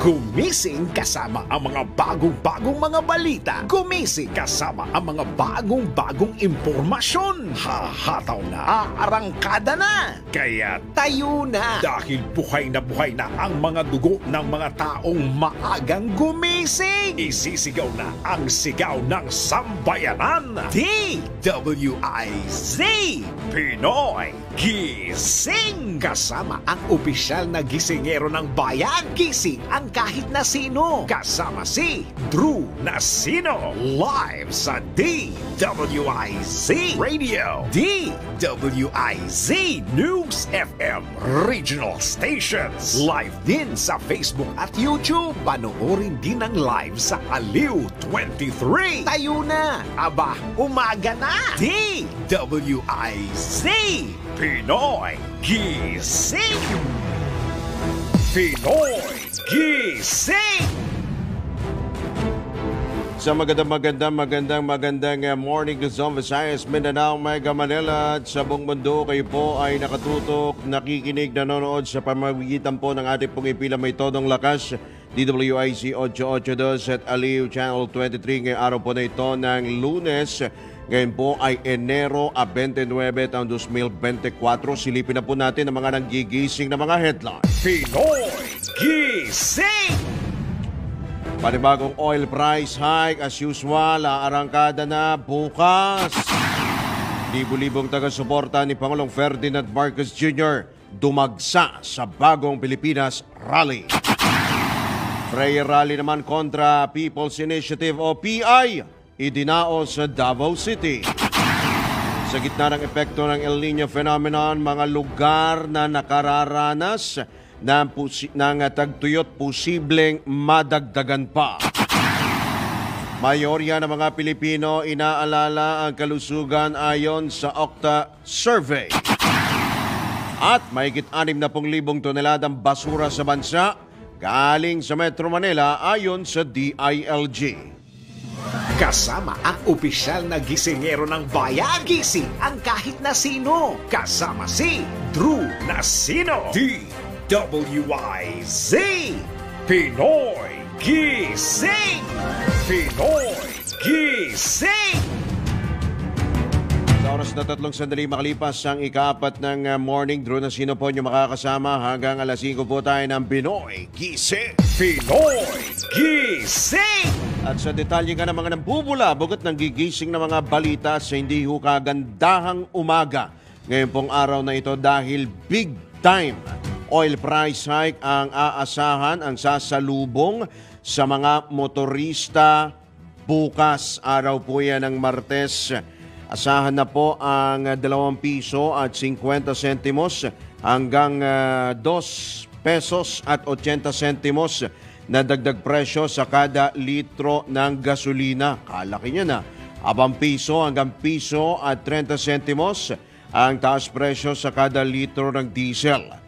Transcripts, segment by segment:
Gumising kasama ang mga bagong-bagong mga balita. Gumising kasama ang mga bagong-bagong impormasyon. Hahataw na, aarangkada na. Kaya tayo na. Dahil buhay na ang mga dugo ng mga taong maagang gumising. Isisigaw na ang sigaw ng sambayanan. DWIZ Pinoy Gising. Kasama ang opisyal na gisingero ng bayan. Gising ang kahit na sino. Kasama si Drew Nasino. Live sa DWIZ Radio, DWIZ News FM Regional Stations. Live din sa Facebook at YouTube. Panoorin din ang live sa Aliw 23. Tayo na. Aba, umaga na. DWIZ Pinoy Gising. Pinoy Gising. Sa magandang morning Luzon, Visayas, Mindanao, Mega Manila at sa buong mundo, kayo po ay nakatutok, nakikinig, nanonood sa pamamagitan po ng ating pong ipila may todong lakas, DWIZ 882 at Aliw Channel 23 ngayong araw po na ito ng Lunes. Ngayon po ay Enero 29, taong 2024. Silipin na po natin ang mga nanggigising na mga headlines. Pinoy Gising. Panibagong oil price hike as usual, aarangkada na bukas. Libo-libong taga-suporta ni Pangulong Ferdinand Marcos Jr. dumagsa sa Bagong Pilipinas Rally. Prayer rally naman kontra People's Initiative o PI, idinao sa Davao City. Sa gitna ng epekto ng El Niño phenomenon, mga lugar na nakararanas ng tagtuyot posibleng madagdagan pa. Mayorya ng mga Pilipino inaalala ang kalusugan ayon sa Okta Survey. At mahigit 60,000 toneladang basura sa bansa galing sa Metro Manila ayon sa DILG. Kasama ang opisyal na gisingero ng bayan. Gising ang kahit na sino. Kasama si Drew Nasino. DWIZ Pinoy Gising. Pinoy Gising. Sa oras na 3 sandali makalipas ang ikaapat ng morning, Drew Nasino po nyo makakasama hanggang alas 5 po tayo ng Pinoy Gising. Pinoy Gising. At sa detalye ka ng mga nambubula, bugat ng gigising na mga balita sa hindi ho kagandahang umaga. Ngayon pong araw na ito dahil big time oil price hike ang aasahan, ang sasalubong sa mga motorista bukas. Araw po yan ng Martes. Asahan na po ang 2 piso at 50 sentimos hanggang 2 pesos at 80 sentimos na dagdag presyo sa kada litro ng gasolina. Kalaki niya na. Abang piso hanggang piso at 30 sentimos ang taas presyo sa kada litro ng diesel.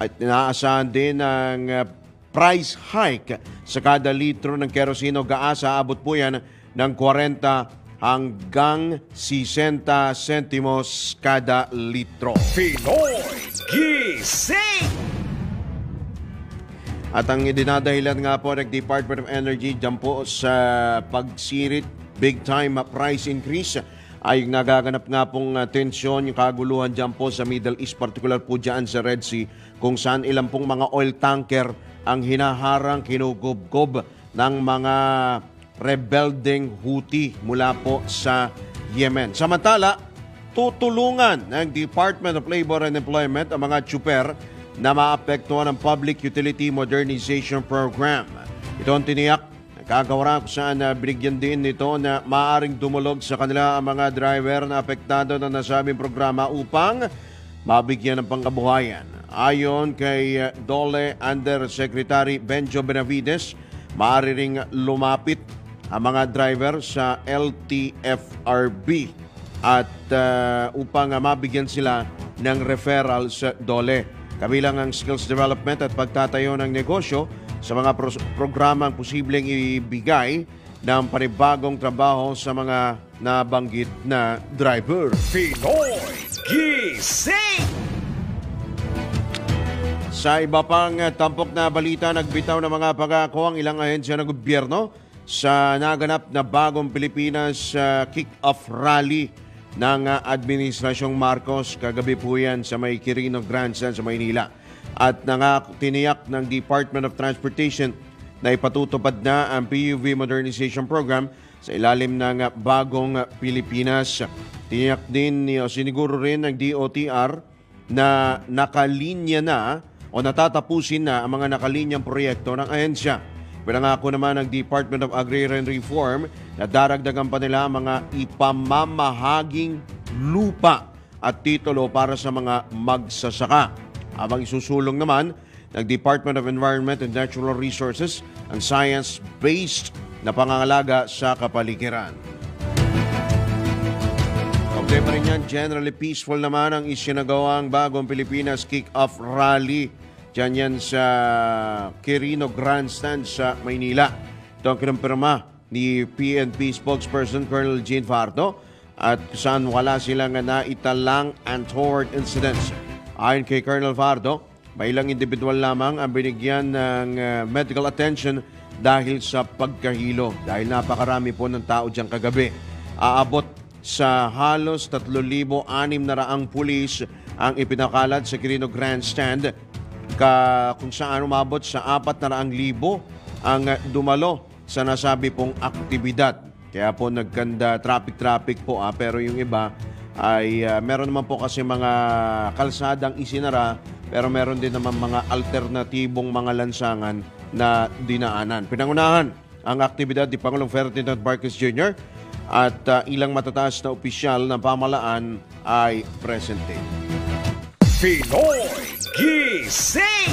At inaasahan din ang price hike sa kada litro ng kerosino gaasa. Abot po yan ng 40 hanggang 60 sentimos kada litro. Pinoy Gising. At ang dinadahilan nga po ng Department of Energy dyan po sa pagsirit, big time price increase, ay nagaganap nga pong tensyon, yung kaguluhan dyan po sa Middle East, particular po dyan sa Red Sea, kung saan ilang pong mga oil tanker ang hinaharang, kinugubgob ng mga rebelding Houthi mula po sa Yemen. Samantala, tutulungan ng Department of Labor and Employment ang mga tsuper na maapektuhan ng Public Utility Modernization Program. Ito ang tiniyak kagawaran kung saan binigyan din nito na maaaring dumulog sa kanila ang mga driver na apektado ng nasabing programa upang mabigyan ng pangkabuhayan. Ayon kay DOLE Undersecretary Benjo Benavides, maaari ring lumapit ang mga driver sa LTFRB at upang mabigyan sila ng referral sa DOLE. Kabilang ang skills development at pagtatayo ng negosyo sa mga programang posibleng ibigay ng panibagong trabaho sa mga nabanggit na driver. Pinoy Gising. Sa iba pang tampok na balita, nagbitaw ng mga pangako ang ilang ahensya ng gobyerno sa naganap na bagong Pilipinas kick-off rally ng Administrasyong Marcos. Kagabi po yan sa may Quirino Grandstand sa Maynila. At tiniyak ng Department of Transportation na ipatutupad na ang PUV Modernization Program sa ilalim ng bagong Pilipinas. Tiniyak din o siniguro rin ng DOTR na nakalinya na o natatapusin na ang mga nakalinyang proyekto ng ahensya. Pinangako naman ng Department of Agrarian Reform na daragdagan pa nila mga ipamamahaging lupa at titulo para sa mga magsasaka. Habang isusulong naman ng Department of Environment and Natural Resources ang science-based na pangangalaga sa kapaligiran. Problema rin yan, generally peaceful naman ang isinagawang bagong Pilipinas kick-off rally. Diyan yan sa Quirino Grandstand sa Maynila. Ito ang kinumpirma ni PNP spokesperson Colonel Jean Fardo at saan wala silang naitalang untoward incidents. Ayon kay Colonel Fardo, may ilang individual lamang ang binigyan ng medical attention dahil sa pagkahilo. Dahil napakarami po ng tao dyan kagabi. Aabot sa halos 3,600 pulis ang ipinakalat sa Quirino Grandstand kung saan umabot sa 400,000 ang dumalo sa nasabi pong aktibidad. Kaya po nagkanda traffic po pero yung iba ay meron naman po kasi mga kalsadang isinara pero meron din naman mga alternatibong mga lansangan na dinaanan. Pinangunahan ang aktibidad ni Pangulong Ferdinand Marcos Jr. at ilang matataas na opisyal ng pamahalaan ay presente. Pinoy Gising!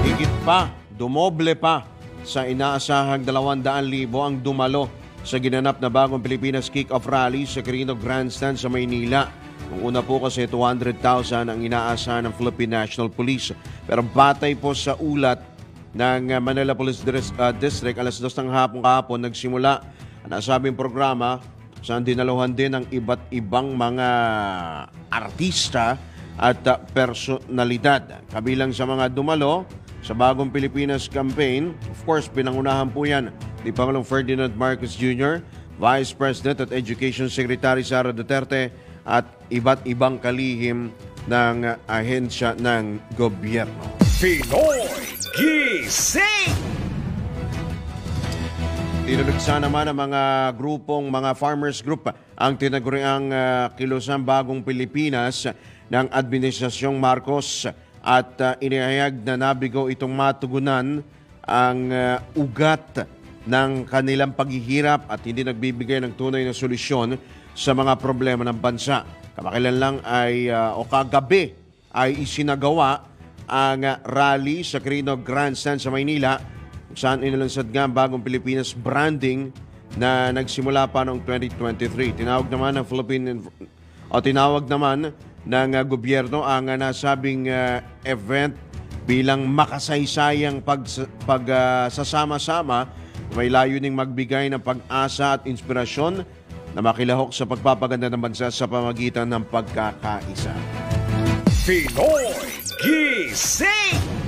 Higit pa, dumoble pa sa inaasahang 200,000 ang dumalo sa ginanap na bagong Pilipinas kick-off rally sa Quirino Grandstand sa Maynila. Nung una po kasi 200,000 ang inaasahan ng Philippine National Police. Pero batay po sa ulat ng Manila Police District, alas 2 ng hapon kahapon nagsimula ang nasabing programa saan dinaluhan din ang iba't ibang mga artista at personalidad. Kabilang sa mga dumalo sa bagong Pilipinas campaign, of course, pinangunahan po yan ni Pangulong Ferdinand Marcos Jr., Vice President at Education Secretary Sara Duterte at iba't ibang kalihim ng ahensya ng gobyerno. Pinoy Gising! Tinulugsa naman ang mga grupong mga farmers group ang tinaguriang kilusang bagong Pilipinas ng Administrasyong Marcos at inihayag na nabigo itong matugunan ang ugat ng kanilang paghihirap at hindi nagbibigay ng tunay na solusyon sa mga problema ng bansa. Kamakailan lang o kagabi ay isinagawa ang rally sa Quirino Grandstand sa Maynila saan inilunsad nga ang bagong Pilipinas branding na nagsimula pa noong 2023. Tinawag naman ng gobyerno ang nasabing event bilang makasaysayang pagsasama-sama may layuning magbigay ng pag-asa at inspirasyon na makilahok sa pagpapaganda ng bansa sa pamagitan ng pagkakaisa. Pinoy Gising!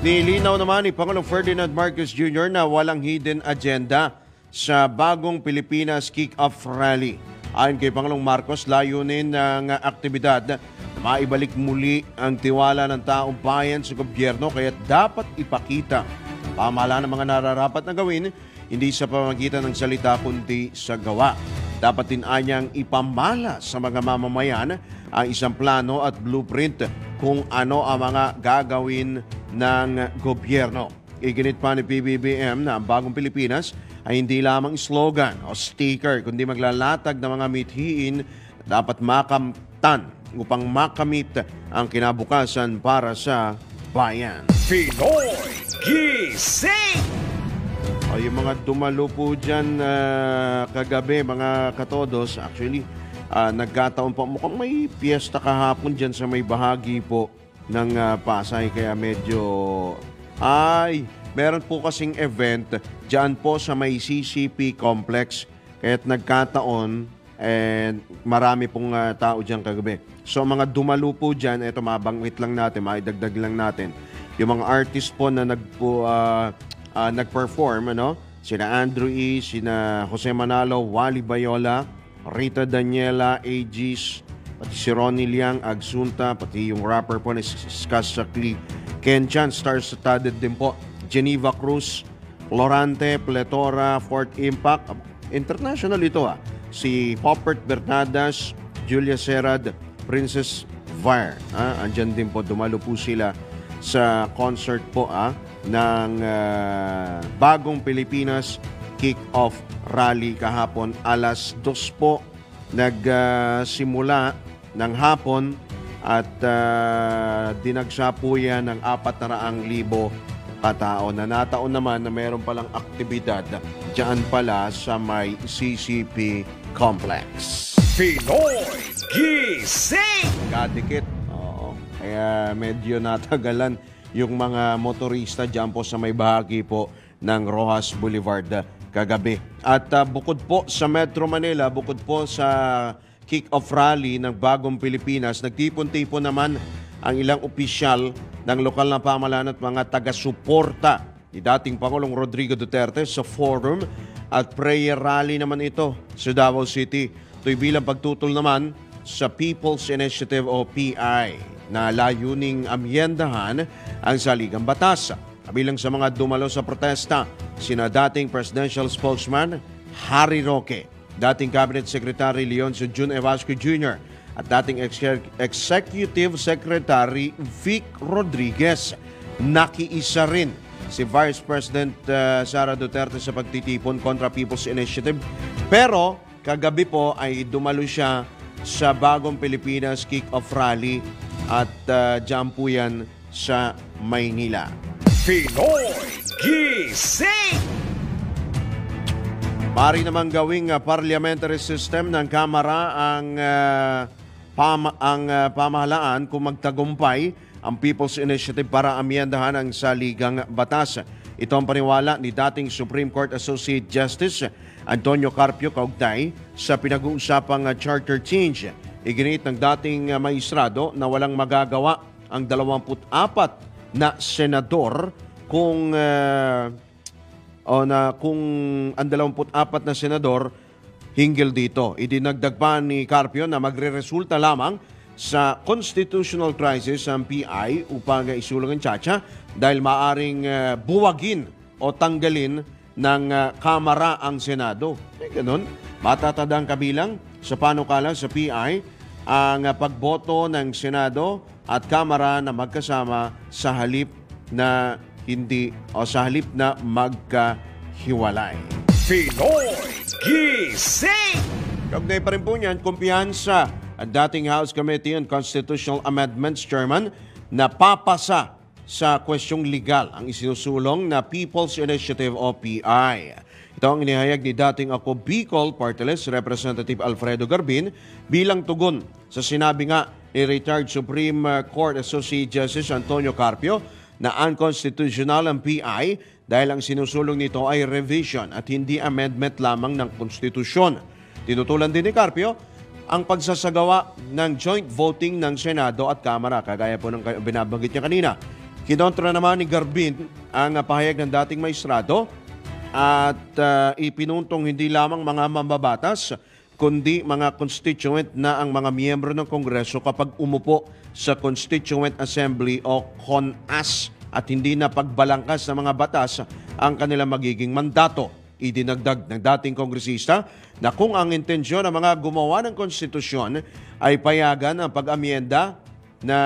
Nilinaw naman ni Pangulong Ferdinand Marcos Jr. na walang hidden agenda sa bagong Pilipinas kick-off rally. Ayon kay Pangulong Marcos, layunin ng aktibidad na maibalik muli ang tiwala ng taong bayan sa gobyerno kaya dapat ipakita pamahalaan ng mga nararapat na gawin hindi sa pamamagitan ng salita kundi sa gawa. Dapat din anyang ipamala sa mga mamamayan ang isang plano at blueprint kung ano ang mga gagawin ng gobyerno. Iginit pa ni PBBM na ang bagong Pilipinas ay hindi lamang slogan o sticker kundi maglalatag ng mga mithiin na dapat makamtan upang makamit ang kinabukasan para sa bayan. Pinoy Gising! O yung mga dumalo po dyan kagabi, mga katodos, actually, nagkataon po mukhang may piyesta kahapon dyan sa may bahagi po ng Pasay kaya medyo meron po kasing event dyan po sa may CCP complex kaya't nagkataon And marami pong tao dyan kagabi. So mga dumalo po dyan, ito mabangwit lang natin, maidagdag lang natin. Yung mga artist po na nag-perform, sina Andrew E., sina Jose Manalo, Wally Bayola, Rita Daniela, Aegis, pati si Ronnie Liang, Agsunta, pati yung rapper po na Skaz Sakli, Ken Chan, star-studded din po, Geneva Cruz, Florante, Pletora, Fort Impact, international ito si Poppert Bernadas, Julia Serad, Princess Vire. Andyan din po, dumalo po sila sa concert po ng Bagong Pilipinas Kick-Off Rally kahapon. Alas 2 po nagsimula ng hapon at dinagsa po yan ng 400,000 katao. Natataon naman na mayroon palang aktibidad dyan pala sa may CCP Complex. Pinoy Gising! Kadikit. Oo. Kaya medyo natagalan yung mga motorista dyan po sa may bahagi po ng Rojas Boulevard kagabi. At bukod po sa Metro Manila, bukod po sa kick-off rally ng Bagong Pilipinas, nagtipon-tipon naman ang ilang opisyal ng lokal na pamahalaan at mga taga-suporta ni dating Pangulong Rodrigo Duterte sa forum at prayer rally naman ito sa Davao City. Ito'y bilang pagtutol naman sa People's Initiative o PI na layuning amyendahan ang saligang batas. Kabilang sa mga dumalo sa protesta, sina dating Presidential Spokesman Harry Roque, dating Cabinet Secretary Leoncio Jun Evasco Jr., at dating Executive Secretary Vic Rodriguez. Nakiisa rin si Vice President Sara Duterte sa pagtitipon kontra People's Initiative. Pero kagabi po ay dumalo siya sa Bagong Pilipinas Kick-Off Rally at dyan po yan sa Maynila. Pinoy Gising! Mari namang gawing parliamentary system ng Kamara ang pamahalaan kung magtagumpay ang People's Initiative para amyendahan ang saligang batas. Ito ang paniwala ni dating Supreme Court Associate Justice Antonio Carpio kaugnay sa pinag-uusapang charter change. Iginit ng dating maestrado na walang magagawa ang 24 na senador kung ang 24 na senador hinggil dito. Idinagdag pa ni Carpio na magre-resulta lamang sa constitutional crisis ang PI upang isulang ang tsatsya dahil maaring buwagin o tanggalin ng Kamara ang Senado. Ganun, matatadang kabilang sa panukala sa PI ang pagboto ng Senado at Kamara na magkasama sa halip na magkahiwalay. Pinoy Gising! Kaugnay pa rin po niyan, kumpiyansa ang dating House Committee on Constitutional Amendments Chairman na papasa sa kwestyong legal ang isinusulong na People's Initiative o PI. Ito ang inihayag ni dating Ako Bicol Party List Representative Alfredo Garbin bilang tugon sa sinabi nga ni retired Supreme Court Associate Justice Antonio Carpio na unconstitutional ang PI dahil ang sinusulong nito ay revision at hindi amendment lamang ng konstitusyon. Tinutulan din ni Carpio ang pagsasagawa ng joint voting ng Senado at Kamara, kagaya po ng binabanggit niya kanina. Kinontra naman ni Garbin ang pahayag ng dating maestrado at ipinuntong hindi lamang mga mambabatas, kundi mga constituent na ang mga miyembro ng Kongreso kapag umupo sa Constituent Assembly o CONAS at hindi na pagbalangkas ng mga batas ang kanilang magiging mandato. Idinagdag ng dating kongresista na kung ang intensyon ng mga gumawa ng konstitusyon ay payagan ang pag-amyenda na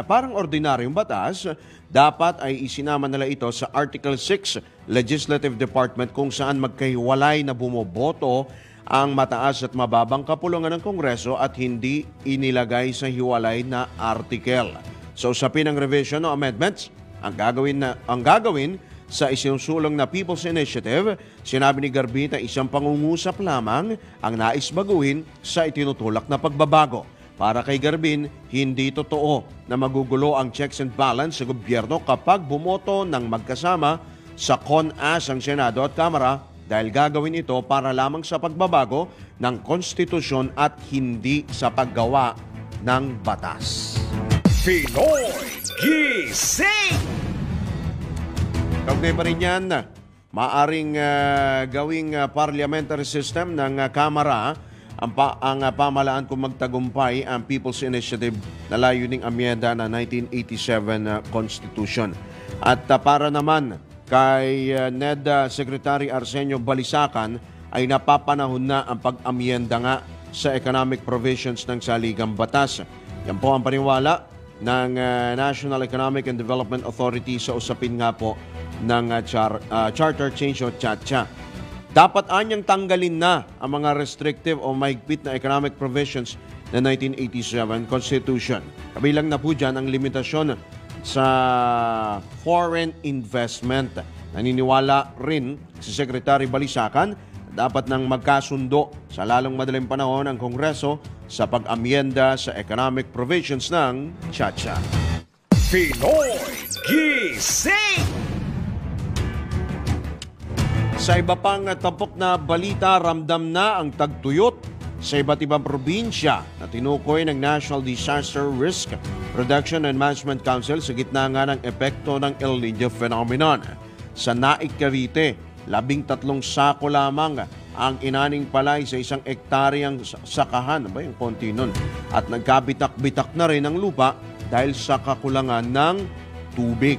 parang ordinaryong batas, dapat ay isinama nila ito sa Article 6 Legislative Department kung saan magkahiwalay na bumoboto ang mataas at mababang kapulungan ng Kongreso at hindi inilagay sa hiwalay na article. So usapin ng revision o amendments, ang gagawin sa isinusulong na People's Initiative, sinabi ni Garbin na isang pangungusap lamang ang nais baguhin sa itinutulak na pagbabago. Para kay Garbin, hindi totoo na magugulo ang checks and balance sa gobyerno kapag bumoto ng magkasama sa CONAS ang Senado at Kamara dahil gagawin ito para lamang sa pagbabago ng konstitusyon at hindi sa paggawa ng batas. Pinoy Gising! Kaugnay pa rin yan, maaring gawing parliamentary system ng Kamara ang pamahalaan kung magtagumpay ang People's Initiative na layuning amyenda ng 1987 Constitution. At para naman kay NED Secretary Arsenio Balisacan ay napapanahon na ang pag-amyenda nga sa economic provisions ng saligang batas. Yan po ang paniwala ng National Economic and Development Authority sa usapin nga po ng Charter Change o CHATCHA. Dapat anyang tanggalin na ang mga restrictive o mahigpit na economic provisions ng 1987 Constitution. Kabilang na po dyan ang limitasyon sa foreign investment. Naniniwala rin si Secretary Balisacan dapat nang magkasundo sa lalong madaling panahon ang Kongreso sa pag-amyenda sa economic provisions ng CHATCHA. Pinoy Gising! Sa iba pang tampok na balita, ramdam na ang tagtuyot sa iba't ibang probinsya na tinukoy ng National Disaster Risk Reduction and Management Council sa gitna nga ng epekto ng El Niño phenomenon. Sa Naik, Cavite, 13 sako lamang ang inaning palay sa 1 ektaryang sakahan. Ba yung konti nun? At nagkabitak-bitak na rin ang lupa dahil sa kakulangan ng tubig.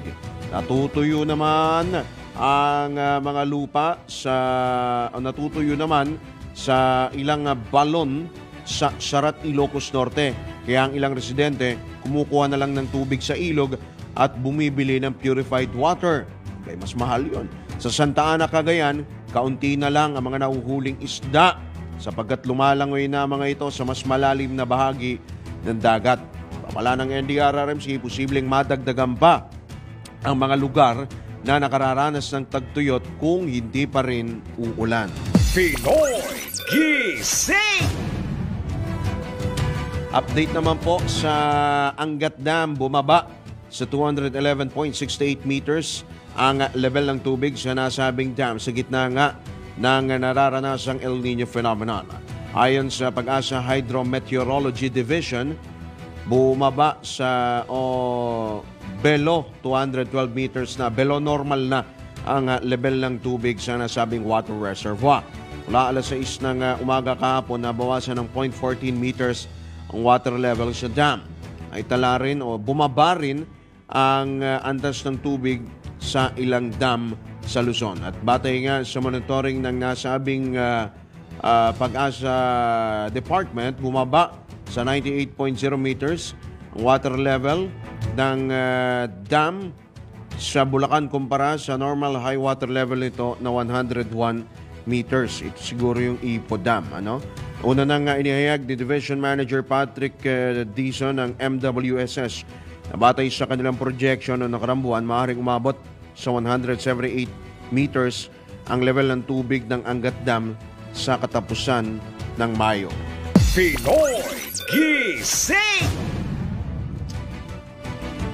Natutuyo naman ang mga lupa natutuyo naman sa ilang balon sa Sarat, Ilocos Norte. Kaya ang ilang residente kumukuha na lang ng tubig sa ilog at bumibili ng purified water. Kaya mas mahal yon. Sa Santa Ana, Cagayan, kaunti na lang ang mga nahuhuling isda sapagkat lumalangoy na mga ito sa mas malalim na bahagi ng dagat. Pamala ng NDRRMC, posibleng madagdagan pa ang mga lugar na nakararanas ng tagtuyot kung hindi pa rin uulan. Pinoy Gising! Update naman po sa Angat Dam, bumaba sa 211.68 meters ang level ng tubig sa nasabing dam sa gitna nga ng nararanasang El Niño phenomenon. Ayon sa Pag-asa Hydrometeorology Division, bumaba sa below 212 meters na, below normal na ang level ng tubig sa nasabing water reservoir. Mula alas 6 ng umaga kahapon, nabawasan ng 0.14 meters ang water level sa dam. Ay tala rin o bumaba rin ang antas ng tubig sa ilang dam sa Luzon. At batay nga sa monitoring ng nasabing Pag-asa Department, bumaba sa 98.0 meters ang water level ng dam sa Bulacan kumpara sa normal high water level nito na 101 meters. Ito siguro yung Ipo Dam. Una nang inihayag ni Division Manager Patrick Dizon ng MWSS na batay sa kanilang projection noong nakarang buwan, maaaring umabot sa 178 meters ang level ng tubig ng Angat Dam sa katapusan ng Mayo. Pinoy Gising!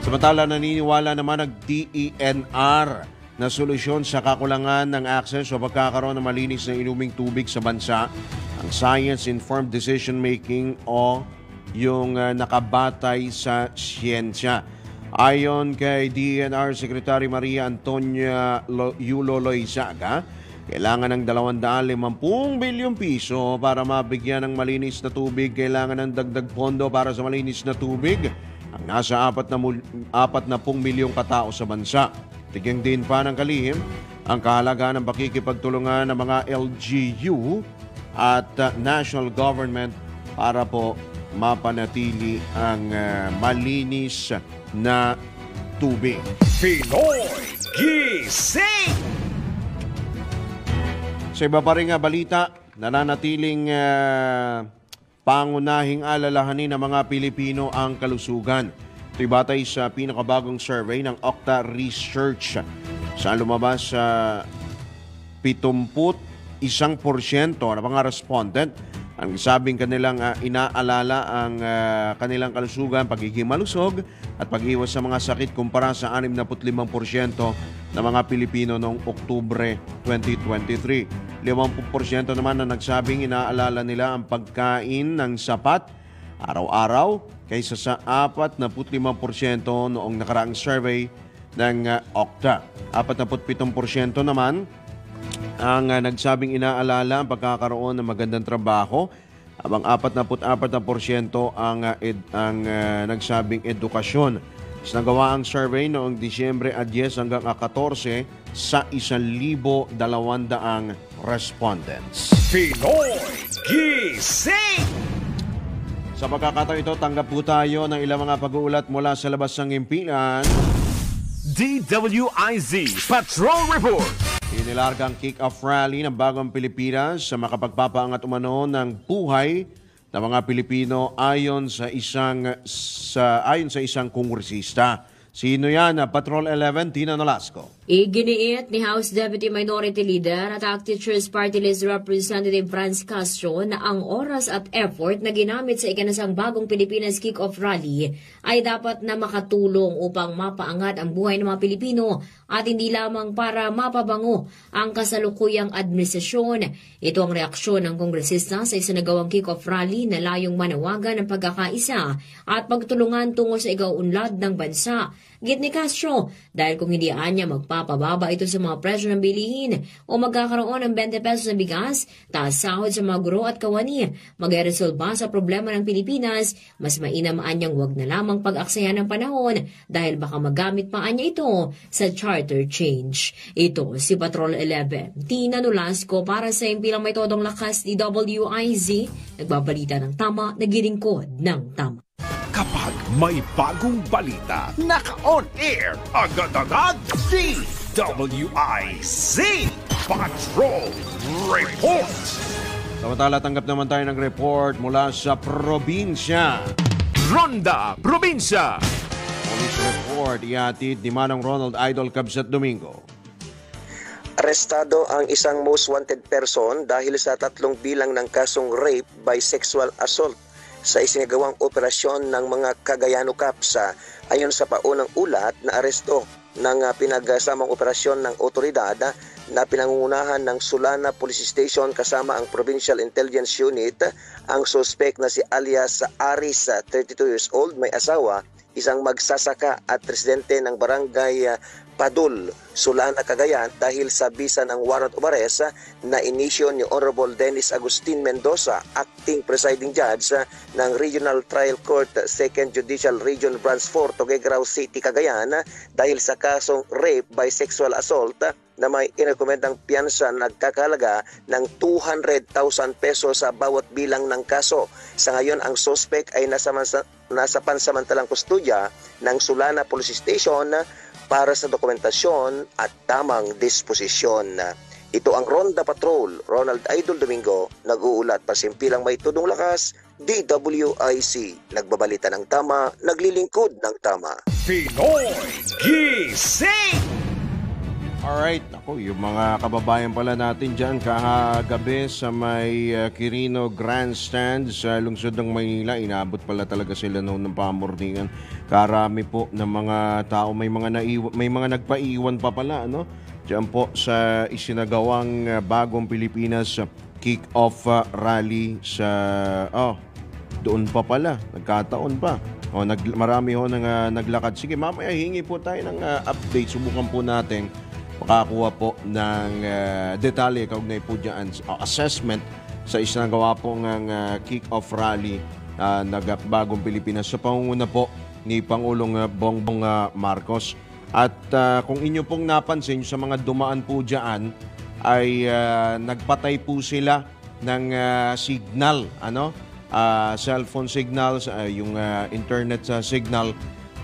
Samantala, naniniwala naman ang DENR na solusyon sa kakulangan ng access o pagkakaroon ng malinis na inuming tubig sa bansa ang science-informed decision-making o yung nakabatay sa siyensya. Ayon kay DENR Secretary Maria Antonia Yulo Loizaga, kailangan ng 250 bilyong piso para mabigyan ng malinis na tubig. Kailangan ng dagdag pondo para sa malinis na tubig ang nasa 40 milyong katao sa bansa. Tigyang din pa ng kalihim ang kahalagaan ng pakikipagtulungan ng mga LGU at national government para po mapanatili ang malinis na tubig. Pinoy Gising! Sa iba pa rin balita, nananatiling pangunahing alalahanin ng mga Pilipino ang kalusugan. Ito'y batay sa pinakabagong survey ng Okta Research. Saan lumabas sa 71% ng mga respondent Ang sabing kanilang inaalala ang kanilang kalusugan, pagiging malusog at pag-iwas sa mga sakit kumpara sa 65% ng mga Pilipino noong Oktubre 2023. 50% naman na nagsabing inaalala nila ang pagkain ng sapat araw-araw kaysa sa 45% noong nakaraang survey ng Okta. 47% naman ang nagsabing inaalala ang pagkakaroon ng magandang trabaho, habang 44% ang nagsabing edukasyon. Nagawa ang survey noong Disyembre 10 hanggang 14 sa 1,200 respondents. Pinoy Gising! Sa pagkakataon ito, tanggap po tayo ng ilang mga pag-uulat mula sa labas ng impilan. DWIZ Patrol Report. Inilargang kick-off rally ng Bagong Pilipinas sa makapagpapaangat umano ng buhay ng mga Pilipino ayon sa isang kongresista. Sino yan? Patrol 11, Tina Nolasco. Iginiit ni House Deputy Minority Leader at ACT Teachers Party List Representative Franz Castro na ang oras at effort na ginamit sa ikanasang Bagong Pilipinas Kick-Off Rally ay dapat na makatulong upang mapaangat ang buhay ng mga Pilipino at hindi lamang para mapabango ang kasalukuyang administrasyon. Ito ang reaksyon ng kongresista sa isinagawang Kick-Off Rally na layong manawagan ng pagkakaisa at pagtulungan tungo sa igaunlad ng bansa. Git ni Castro, dahil kung hindi niya magpapababa ito sa mga presyo ng bilihin o magkakaroon ng 20 pesos na bigas, taas sahod sa mga guro at kawani, mag-resolba sa problema ng Pilipinas, mas mainamaan niyang wag na lamang pag-aksaya ng panahon dahil baka magamit pa niya ito sa charter change. Ito si Patrol 11, Tina Nolasco para sa impilang may todong lakas ni WIZ, nagbabalita ng tama, nagilingkod ng tama. Kapag may bagong balita, naka-on air, agad-agad, DWIZ Patrol Report. Samantala, tanggap naman tayo ng report mula sa probinsya. Ronda Probinsya. Police report ihatid ni Manong Ronald Idol Cabsat Domingo. Arestado ang isang most wanted person dahil sa 3 bilang ng kasong rape by sexual assault sa isinagawang operasyon ng mga Cagayano Cops. Ayon sa paunang ulat na aresto ng pinagsamang operasyon ng otoridad na pinangungunahan ng Sulana Police Station kasama ang Provincial Intelligence Unit, ang suspect na si alias Aris, 32 years old, may asawa, isang magsasaka at presidente ng barangay Padul, Sulana, Cagayan dahil sa bisa ng warrant of arrest na inisyo ni Honorable Dennis Agustin Mendoza, acting presiding judge ng Regional Trial Court 2nd Judicial Region Branch 4, Tuguegarao City, Cagayan dahil sa kasong rape by sexual assault na may irekomendang piyansa nagkakalaga ng 200,000 pesos sa bawat bilang ng kaso. Sa ngayon, ang suspect ay nasa pansamantalang kustodya ng Sulana Police Station para sa dokumentasyon at tamang disposisyon. Ito ang Ronda Patrol, Ronald Idol Domingo, nag-uulat, pasimpilang may tudong lakas, DWIC, nagbabalita ng tama, naglilingkod ng tama. Pinoy Gising! Alright, ako, yung mga kababayan pala natin dyan kahagabi sa may Quirino Grandstand sa lungsod ng Maynila. Inabot pala talaga sila noon ng pamorningan. Karami po ng mga tao, may mga nagpaiwan pa pala, ano? Diyan po sa isinagawang Bagong Pilipinas kick-off rally sa... doon pa pala, nagkataon pa. Marami ho nang naglakad. Sige, mamaya hingi po tayo ng update. Subukan po natin makakuha po ng detalye kaugnay po dyan assessment sa isinagawa po ng kick-off rally ng Bagong Pilipinas sa pangunguna po ni Pangulong Bongbong Marcos. At kung inyo pong napansin sa mga dumaan po dyan ay nagpatay po sila ng signal, cellphone signals, yung internet signal.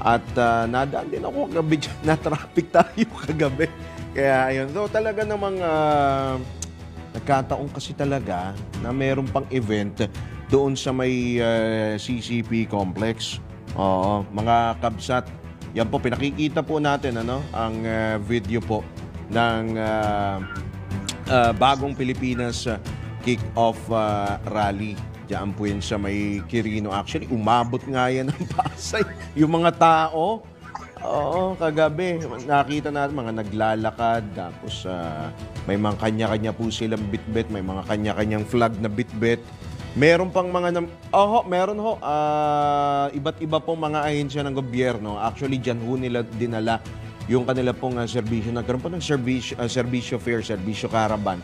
At nadaan din ako kagabi dyan, na-traffic tayo kagabi. Kaya ayun, so talaga namang nagkataon kasi talaga na mayroon pang event doon sa may CCP complex. Oo, mga kabsat. Yan po, pinakikita po natin ang video po ng Bagong Pilipinas kick-off rally. Diyan po yun sa may Quirino. Actually, umabot nga yan ng Pasay. Yung mga tao, oo, kagabi, nakita natin mga naglalakad. Tapos may mga kanya-kanya po silang bitbit. May mga kanya-kanyang flag na bitbit. Meron pang mga, meron ho. Iba't iba pong mga ahensya ng gobyerno. Actually, dyan ho nila dinala yung kanila pong serbisyo. Nagkaroon po ng serbisyo fair, serbisyo caravan.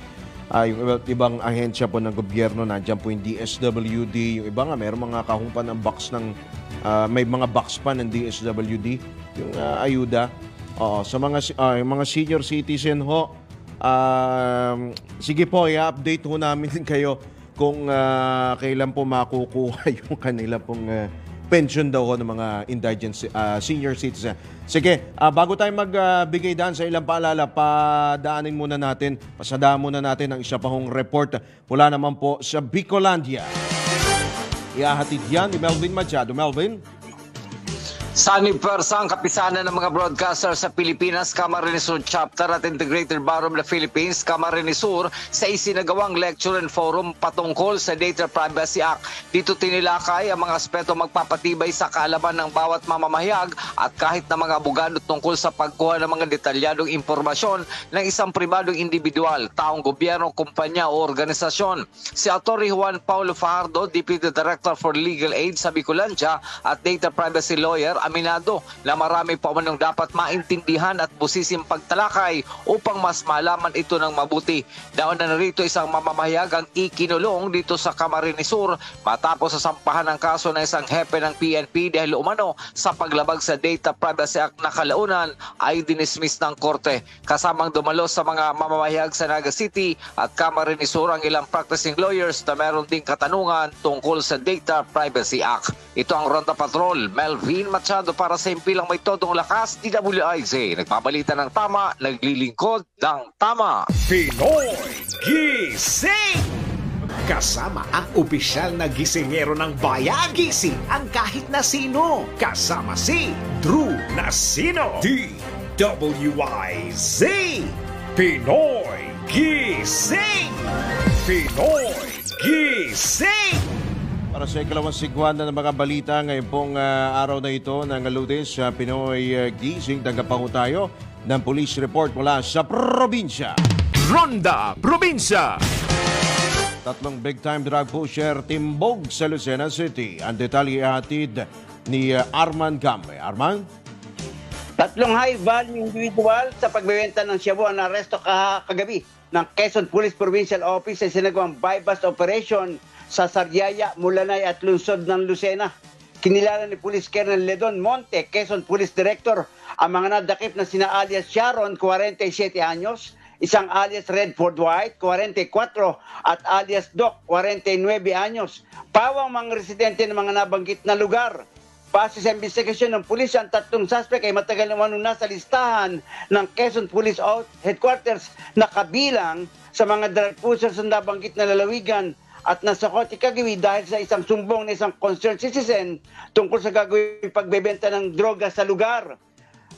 Yung ibang ahensya po ng gobyerno, nandiyan po yung DSWD, yung iba nga, mayroong mga kahumpan ng box ng, may mga box pa ng DSWD, yung ayuda. Sa mga senior citizen ho, sige po, i-update ho namin kayo kung kailan po makukuha yung kanila pong pension daw ho ng mga indigent senior citizen. Sige, bago tayo magbigay daan sa ilang paalala, pasadahan muna natin ang isa pa hong report mula naman po sa Bicolandia. Ihahatid yan ni Melvin Machado. Melvin? Sunny Persa, ang kapisanan ng mga broadcaster sa Pilipinas, Camarines Sur Chapter at Integrated Bar of the Philippines, Camarines Sur, sa isinagawang lecture and forum patungkol sa Data Privacy Act. Dito tinilakay ang mga aspeto magpapatibay sa kaalaman ng bawat mamamahayag at kahit na mga abogado tungkol sa pagkuha ng mga detalyadong impormasyon ng isang pribadong individual, taong gobyerno, kumpanya o organisasyon. Si Atty. Juan Paulo Fajardo, Deputy Director for Legal Aid sa Bicolandia at Data Privacy Lawyer, aminado na marami pa manong dapat maintindihan at busisim pagtalakay upang mas malaman ito ng mabuti. Daon na narito isang mamamahayag ang ikinulong dito sa Camarines Sur matapos sa sampahan ng kaso ng isang hepe ng PNP dahil umano sa paglabag sa Data Privacy Act na kalaunan ay dinismiss ng korte. Kasamang dumalo sa mga mamamahayag sa Naga City at Camarines Sur ang ilang practicing lawyers na meron ding katanungan tungkol sa Data Privacy Act. Ito ang Ronda Patrol, Melvin Machado para sa impilang may todong lakas, DWIZ. Nagbabalita ng tama, naglilingkod ng tama. Pinoy Gising! Kasama ang opisyal na gisingero ng Bayagising ang kahit na sino. Kasama si Drew Nasino. DWIZ. Pinoy Gising! Pinoy Gising! Para sa ikalawang sigwanda ng mga balita ngayon pong araw na ito ng Lunes sa Pinoy Gising, tagapaho tayo ng police report mula sa probinsya. Ronda Probinsya. Tatlong big-time drug pusher timbog sa Lucena City. Ang detalye ihatid ni Arman Gambe. Arman? Tatlong high-value individual sa pagbebenta ng shabu ang aresto kagabi ng Quezon Police Provincial Office sa sinagawang bypass operation sa Sariaya, Mulanay at lungsod ng Lucena. Kinilala ni Police Colonel Ledon Monte, Quezon Police Director, ang mga nadakip na sina alias Sharon, 47 anyos, isang alias Redford White, 44, at alias Doc, 49 anyos. Pawang mga residente ng mga nabanggit na lugar. Base sa investigasyon ng pulis, ang tatlong suspect ay matagal naman nasa listahan ng Quezon Police Headquarters na kabilang sa mga drug pushers na nabanggit na lalawigan at nasakot ikagawi dahil sa isang sumbong ng isang concerned citizen tungkol sa gagawing pagbebenta ng droga sa lugar.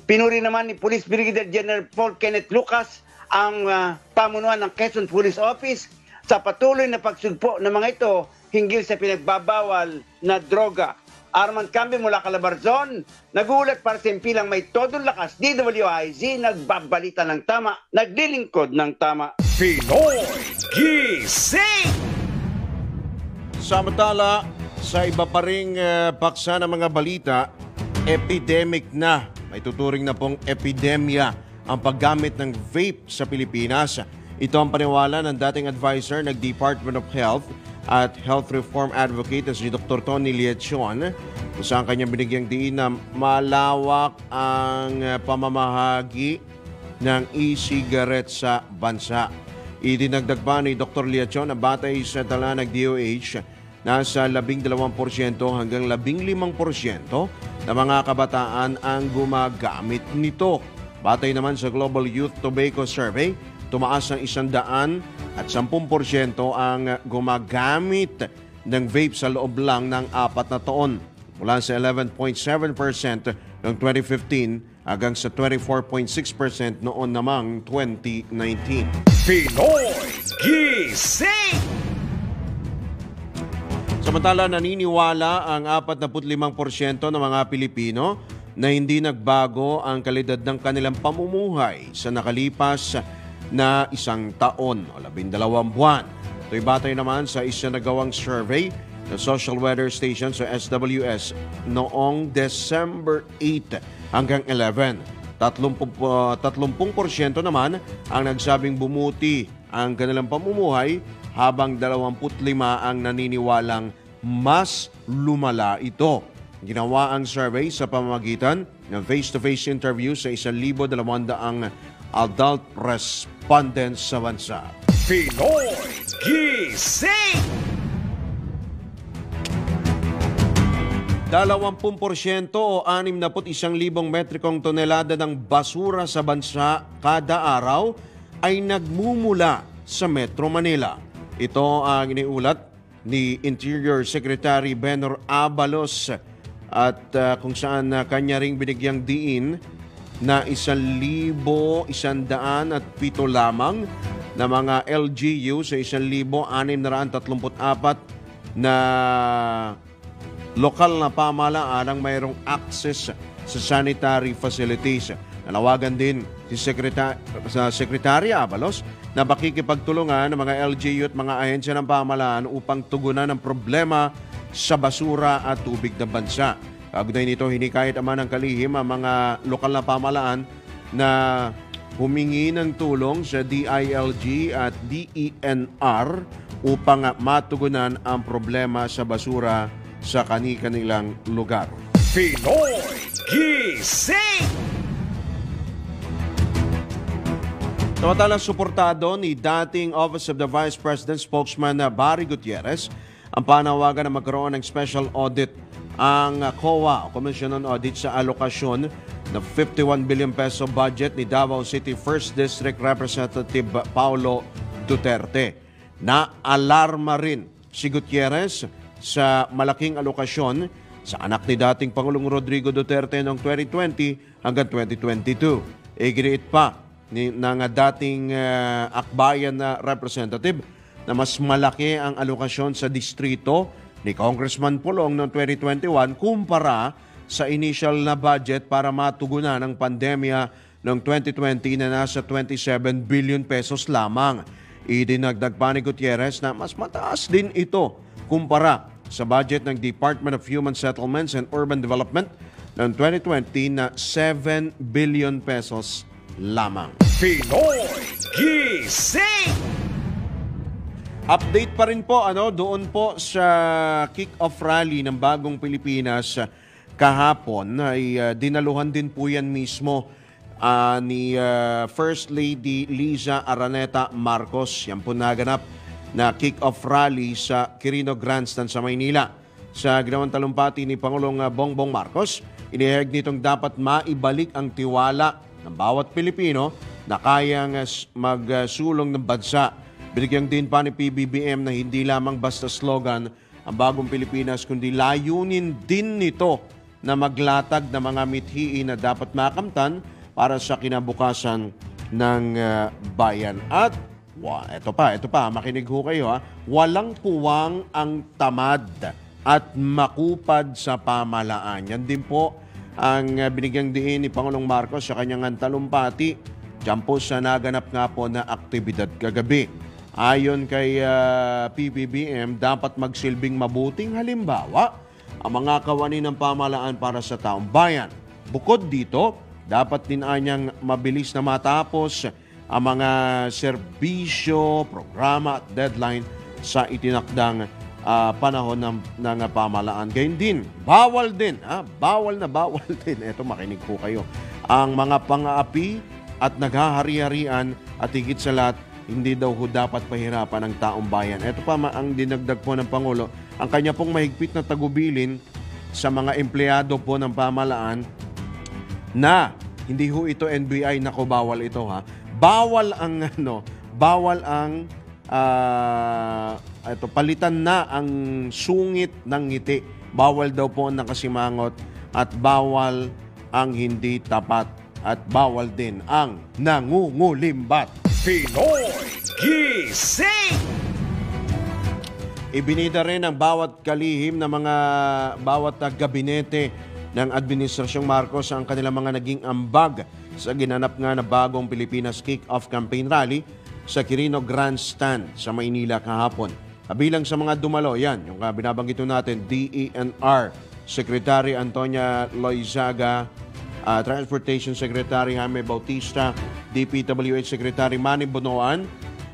Pinuri naman ni Police Brigadier General Paul Kenneth Lucas ang pamunuan ng Quezon Police Office sa patuloy na pagsugpo ng mga ito hinggil sa pinagbabawal na droga. Arman Cambe mula Calabarzon, nagulat para sa impilang may todong lakas, DWIZ, nagbabalita ng tama, naglilingkod ng tama. Pinoy Gising! Samantala, sa iba pa ring paksa ng mga balita, epidemic na. May tuturing na pong epidemya ang paggamit ng vape sa Pilipinas. Ito ang paniwala ng dating advisor ng Department of Health at Health Reform Advocate si Dr. Tony Liachon, kung saan kanyang binigyang diin na malawak ang pamamahagi ng e-cigarette sa bansa. Idinagdag pa ni Dr. Liachon na batay sa tala ng DOH, nasa 12% hanggang 15% na mga kabataan ang gumagamit nito. Batay naman sa Global Youth Tobacco Survey, tumaas ng 110% ang gumagamit ng vape sa loob lang ng 4 na taon. Mula sa 11.7% noong 2015 hanggang sa 24.6% noon namang 2019. Pinoy Gising! Samantala, naniniwala ang 45% ng mga Pilipino na hindi nagbago ang kalidad ng kanilang pamumuhay sa nakalipas na 1 taon o 12 buwan. Ito'y batay naman sa isinagawang survey ng Social Weather Station sa SWS noong December 8 hanggang 11. 30% naman ang nagsabing bumuti ang kanilang pamumuhay, habang 25 ang naniniwalang mas lumala ito. Ginawa ang survey sa pamamagitan ng face-to-face interview sa 1,200 adult respondents sa bansa. Pinoy Gising! 20% o 61,000 metrikong tonelada ng basura sa bansa kada araw ay nagmumula sa Metro Manila. Ito ang iniulat ni Interior Secretary Benor Abalos at kung saan kanya ring binigyang diin na 1,107 lamang na mga LGU sa 1,634 na lokal na pamahalaan ang mayroong access sa sanitary facilities. Nanawagan din si Secretary Abalos na makikipagtulungan ng mga LGU at mga ahensya ng pamahalaan upang tugunan ang problema sa basura at tubig ng bansa. Kaugnay nito, hinikayat naman ng kalihim ang mga lokal na pamahalaan na humingi ng tulong sa DILG at DENR upang matugunan ang problema sa basura sa kani-kanilang lugar. Pinoy Gising! Samantalang suportado ni dating Office of the Vice President spokesman na Barry Gutierrez ang panawagan na magkaroon ng special audit ang COA o Commission on Audit sa alokasyon ng 51 billion peso budget ni Davao City 1st District Representative Paulo Duterte. Na-alarma rin si Gutierrez sa malaking alokasyon sa anak ni dating Pangulong Rodrigo Duterte noong 2020 hanggang 2022. Iginiit pa ng dating akbayan na representative na mas malaki ang alokasyon sa distrito ni Congressman Pulong noong 2021 kumpara sa initial na budget para matugunan ang pandemya noong 2020 na nasa 27 billion pesos lamang. Idinagdag pa ni Gutierrez na mas mataas din ito kumpara sa budget ng Department of Human Settlements and Urban Development noong 2020 na 7 billion pesos lamang. Pinoy Gising! Update pa rin po doon po sa kick-off rally ng Bagong Pilipinas kahapon ay dinaluhan din po yan mismo ni First Lady Liza Araneta Marcos. Yan po naganap na kick-off rally sa Quirino Grandstand sa Maynila. Sa ginawang talumpati ni Pangulong Bongbong Marcos, inihayag nitong dapat maibalik ang tiwala ng bawat Pilipino na kayang magsulong ng bansa. Binigyang din pa ni PBBM na hindi lamang basta slogan ang Bagong Pilipinas, kundi layunin din nito na maglatag ng mga mithiin na dapat makamtan para sa kinabukasan ng bayan. At ito pa, makinig ho kayo walang puwang ang tamad at makupad sa pamahalaan. Yan din po ang binigyang diin ni Pangulong Marcos sa kanyang talumpati diyan po sa naganap nga po na aktibidad kagabi. Ayon kay PBBM, dapat magsilbing mabuting halimbawa ang mga kawani ng pamahalaan para sa taong bayan. Bukod dito, dapat din anyang mabilis na matapos ang mga serbisyo, programa at deadline sa itinakdang panahon ng pamahalaan. Gayun din, bawal din, ito makinig po kayo, ang mga pang-aapi at naghahari-harian at higit sa lahat, hindi daw ho dapat pahirapan ang taong bayan. Ito pa ang dinagdag po ng Pangulo, ang kanya pong mahigpit na tagubilin sa mga empleyado po ng pamahalaan na hindi ho ito NBI, nako bawal ito Bawal ang palitan na ang sungit ng ngiti. Bawal daw po ang nakasimangot at bawal ang hindi tapat at bawal din ang nangungulimbat. Pinoy Gising! Ibinida rin ng bawat kalihim na bawat gabinete ng Administrasyong Marcos ang kanilang mga naging ambag sa ginanap nga na bagong Pilipinas Kick-Off Campaign Rally sa Quirino Grandstand sa Maynila kahapon. Kabilang sa mga dumalo, yan, yung binabanggit natin, DENR Secretary Antonia Loizaga, Transportation Secretary Jaime Bautista, DPWH Secretary Manny Bonoan,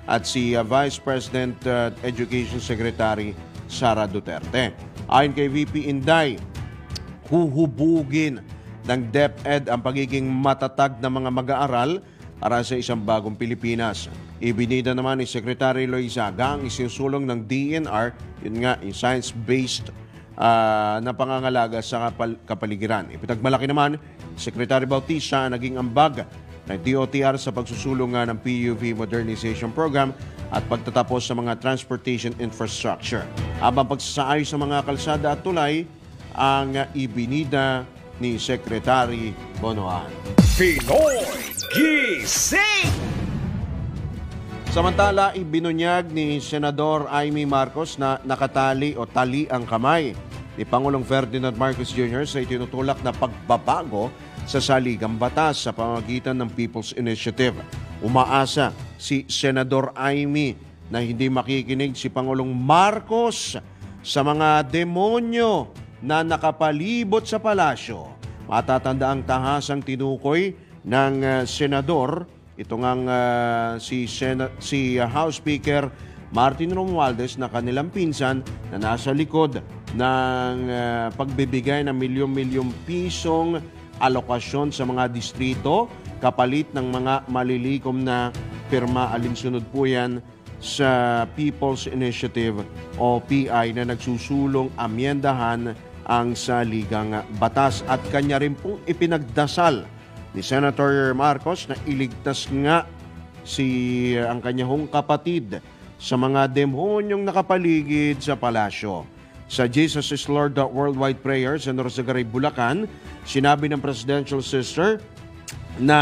at si Vice President Education Secretary Sara Duterte. Ayon kay VP Inday, huhubugin ng DepEd ang pagiging matatag na mga mag-aaral para sa isang bagong Pilipinas. Ibinida naman ni Secretary Loizaga ang isinusulong ng DENR, yun nga, yung science-based na pangangalaga sa kapaligiran. Ipinagmalaki naman, Secretary Bautista ang naging ambag ng DOTR sa pagsusulong ng PUV Modernization Program at pagtatapos sa mga transportation infrastructure. Habang pagsasaayos sa mga kalsada at tulay, ang ibinida ni Secretary Bonoan. Pinoy Gising! Samantala, ibinunyag ni Senador Amy Marcos na nakatali o tali ang kamay ni Pangulong Ferdinand Marcos Jr. sa itinutulak na pagbabago sa saligang batas sa pamamagitan ng People's Initiative. Umaasa si Senador Amy na hindi makikinig si Pangulong Marcos sa mga demonyo na nakapalibot sa palasyo. Matatanda ang tahasang tinukoy ng senador, ito ngang si House Speaker Martin Romualdez na kanilang pinsan na nasa likod ng pagbibigay ng milyon-milyong pisong alokasyon sa mga distrito kapalit ng mga malilikom na pirma. Alinsunod po yan sa People's Initiative o PI na nagsusulong amyendahan ang saligang batas. At kanya rin pong ipinagdasal ni Senator Marcos na iligtas nga ang kanyang kapatid sa mga demonyong nakapaligid sa palasyo. Sa Jesus is Lord Worldwide Prayer sa Norzagaray, Bulacan, sinabi ng Presidential Sister na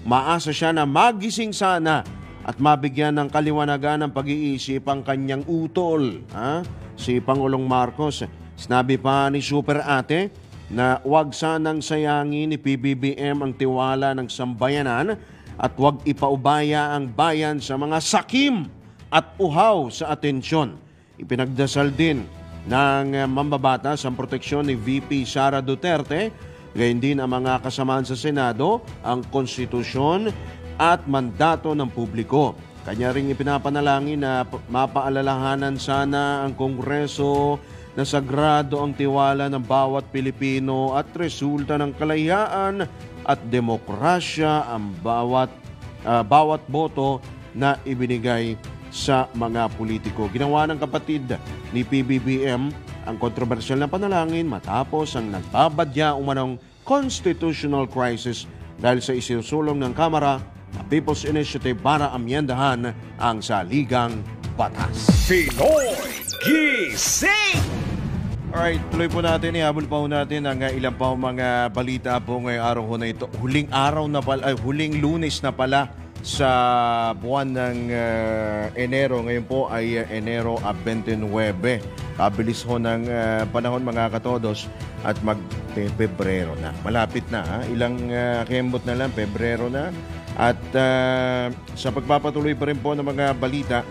maasa siya na magising sana at mabigyan ng kaliwanagan ng pag-iisip ang kanyang utol, si Pangulong Marcos. Sinabi pa ni Super Ate na huwag sanang sayangin ni PBBM ang tiwala ng sambayanan at huwag ipaubaya ang bayan sa mga sakim at uhaw sa atensyon. Ipinagdasal din ng mambabatas ang proteksyon ni VP Sara Duterte, gayon din ang mga kasamaan sa Senado, ang konstitusyon at mandato ng publiko. Kanya ring ipinapanalangin na mapaalalahanan sana ang Kongreso na sagrado ang tiwala ng bawat Pilipino at resulta ng kalayaan at demokrasya ang bawat boto na ibinigay sa mga politiko. Ginawa ng kapatid ni PBBM ang kontrobersyal na panalangin matapos ang nagbabadya umanong constitutional crisis dahil sa isinusulong ng Kamara na People's Initiative para amyendahan ang saligang batas. Pinoy Gising! Alright, tuloy po natin, ihabol pa po natin ang ilang pa mga balita po ngayong araw ho na ito. Huling Lunes na pala sa buwan ng Enero. Ngayon po ay Enero 29. Kabilis ho ng panahon mga katodos at mag-Pebrero na. Malapit na, ilang kembot na lang, Pebrero na. At sa pagpapatuloy pa rin po ng mga balita,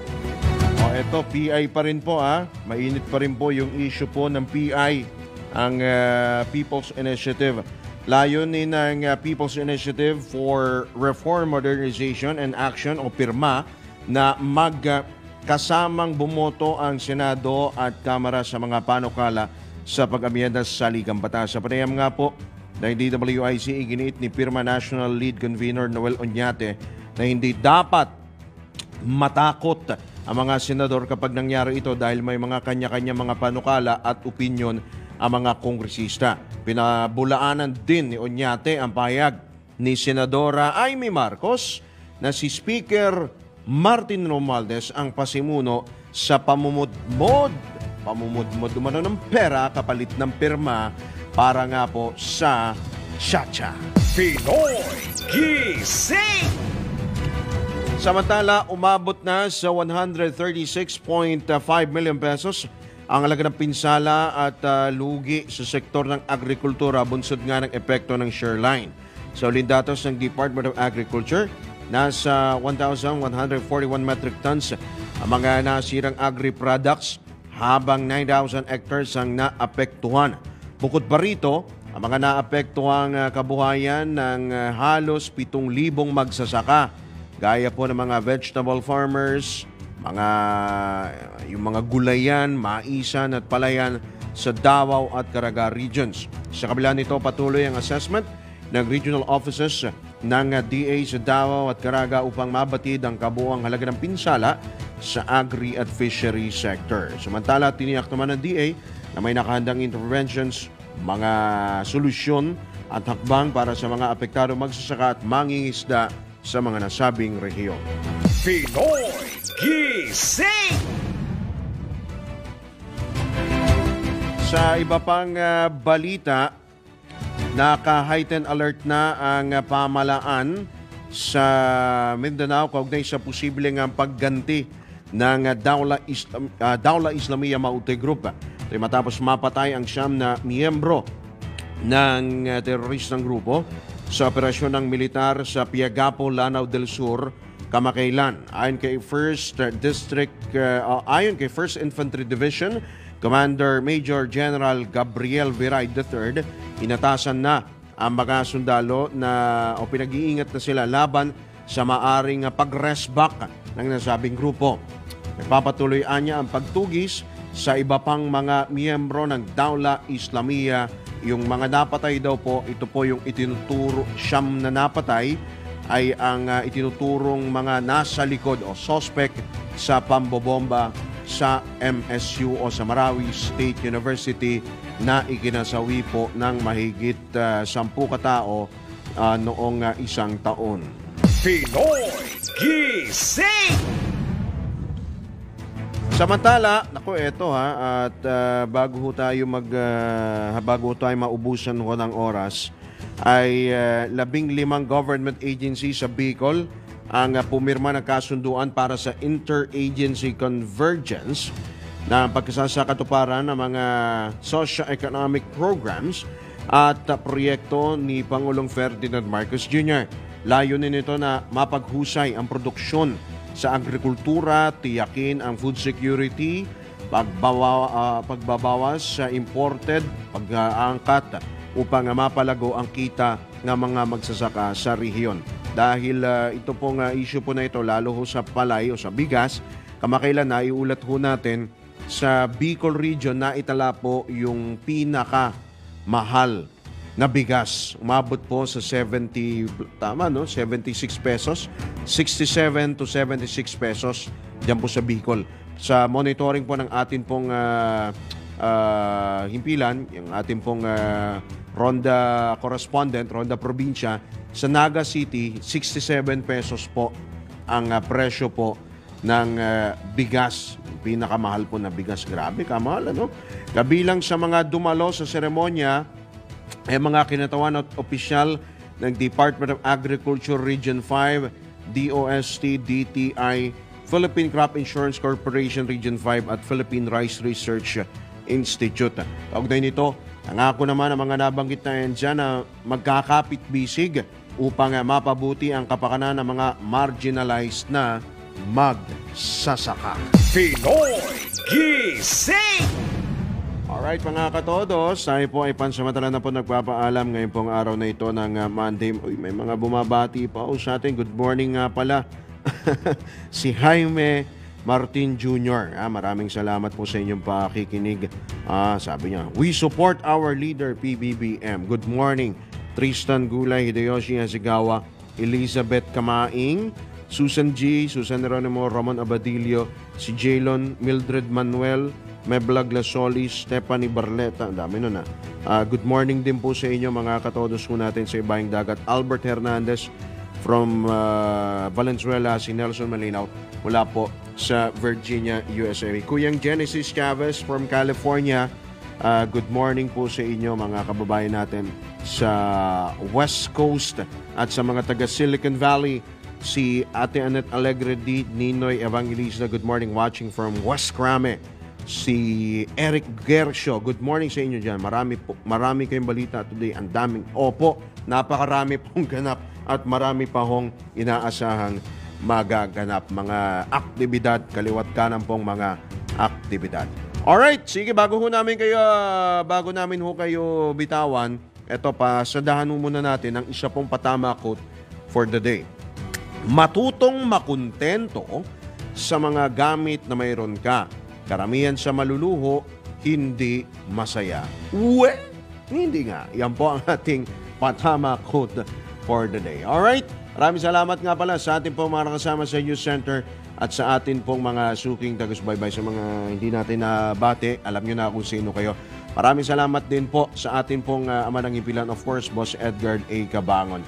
ito, PI pa rin po, mainit pa rin po yung issue po ng PI, ang People's Initiative. Layunin ng People's Initiative for Reform, Modernization and Action o PIRMA na magkasamang bumoto ang Senado at Kamara sa mga panukala sa pag-amyenda sa saligang batas. Sa panayam nga po ng DWIC, iginiit ni PIRMA National Lead Convener Noel Oñate na hindi dapat matakot ang mga senador kapag nangyari ito dahil may mga kanya-kanya mga panukala at opinyon ang mga kongresista. Pinabulaanan din ni Oñate ang pahayag ni Senadora Amy Marcos na si Speaker Martin Romualdez ang pasimuno sa pamumudmod umano ng pera kapalit ng pirma para nga po sa Chacha. Pinoy Gising! Samantala, umabot na sa 136.5 million pesos ang halaga ng pinsala at lugi sa sektor ng agrikultura bunsod nga ng epekto ng shoreline. Sa uling datos ng Department of Agriculture, nasa 1,141 metric tons ang mga nasirang agri-products habang 9,000 hectares ang naapektuhan. Bukod pa rito, ang mga naapektuhang kabuhayan ng halos 7,000 magsasaka, gaya po ng mga vegetable farmers, yung mga gulayan, maisan at palayan sa Davao at Caraga regions. Sa kabila nito, patuloy ang assessment ng regional offices ng DA sa Davao at Caraga upang mabatid ang kabuuang halaga ng pinsala sa agri at fishery sector. Samantala, tiniyak naman ng DA na may nakahandang interventions, mga solusyon at hakbang para sa mga apektado magsasaka at mangingisda sa mga nasabing rehiyon. Pinoy Gising! Sa iba pang balita, naka-heightened alert na ang pamahalaan sa Mindanao kaugnay sa posibleng pagganti ng Dawla Islamiyah Maute Group. Matapos mapatay ang siyam na miyembro ng teroristang grupo sa operasyon ng militar sa Piagapo, Lanao del Sur, kamakailan. Ayon kay 1st Infantry Division Commander Major General Gabriel Viray III, inatasan na ang mga sundalo na pinag-iingat na sila laban sa maaring pag-resback ng nasabing grupo. Nagpapatuloy niya ang pagtugis sa iba pang mga miyembro ng Dawla Islamiyah. Yung mga napatay daw po, ito po yung itinuturo, siyam na napatay ay ang itinuturong mga nasa likod o suspect sa pambobomba sa MSU o sa Marawi State University na ikinasawi po ng mahigit 10 katao noong isang taon. Pinoy Gising! Samantala, eto at bago tayo maubusan ng oras, ay 15 government agency sa Bicol ang pumirma ng kasunduan para sa interagency convergence na pagkasasakatuparan ng mga socio-economic programs at proyekto ni Pangulong Ferdinand Marcos Jr. Layunin nito na mapaghusay ang produksyon sa agrikultura, tiyakin ang food security, pagbabawas sa imported, pag-aangkat upang mapalago ang kita ng mga magsasaka sa rehiyon. Dahil ito pong issue po na ito, lalo ho sa palay o sa bigas, kamakailan na iulat ho natin sa Bicol region na itala po yung pinaka-mahal na bigas. Umabot po sa 76 pesos, 67 to 76 pesos dyan po sa Bicol. Sa monitoring po ng atin pong himpilan, yung ating pong Ronda Correspondent, Ronda Probinsya, sa Naga City, 67 pesos po ang presyo po ng bigas. Pinakamahal po na bigas. Grabe, kamahal, ano? Kabilang sa mga dumalo sa seremonya, ay mga kinatawan at opisyal ng Department of Agriculture Region 5, DOST, DTI, Philippine Crop Insurance Corporation Region 5 at Philippine Rice Research Institute. Kaugnay nito, nangako naman ang mga nabanggit na yan dyan na magkakapit-bisig upang mapabuti ang kapakanan ng mga marginalized na magsasaka. Pinoy Gising! Alright mga katodos, tayo po ay pansamantala na po nagpapaalam ngayon pong araw na ito ng Monday. Uy, may mga bumabati pa sa atin. Good morning nga pala. Si Jaime Martin Jr. Maraming salamat po sa inyong pakikinig. Sabi niya, we support our leader PBBM. Good morning. Tristan Gulay, Hideyoshi Hasegawa, Elizabeth Kamaing, Susan G, Susan Geronimo, Ramon Abadilio, si Jaylon, Mildred Manuel, Meblag Lasolis, Stephanie Barleta, ang dami nun good morning din po sa inyo mga katodos po natin sa Ibayang Dagat. Albert Hernandez from Valenzuela, si Nelson Malinaw mula po sa Virginia, USA. Kuyang Genesis Chavez from California, good morning po sa inyo mga kababayan natin sa West Coast at sa mga taga Silicon Valley. Si Ate Annette Alegre D. Ninoy Evangelista, good morning, watching from West Crame. Si Eric Gersho, good morning sa inyo dyan. Marami kayong balita today. Ang daming, opo, napakarami pong ganap at marami pa hong inaasahang magaganap. Mga aktibidad, kaliwat kanan pong mga aktibidad. Alright, sige, bago namin ho kayo bitawan, eto pa, sadahan muna natin ang isa pong patama quote for the day. Matutong makontento sa mga gamit na mayroon ka. Karamihan sa maluluho, hindi masaya. Hindi nga. Yan po ang ating patama quote for the day. Alright? Maraming salamat nga pala sa ating pong mga nakasama sa News Center at sa atin pong mga suking tagus-baybay sa mga hindi natin nabate. Alam nyo na kung sino kayo. Maraming salamat din po sa atin pong ama ng impilan, of course, Boss Edgar A. Cabangon.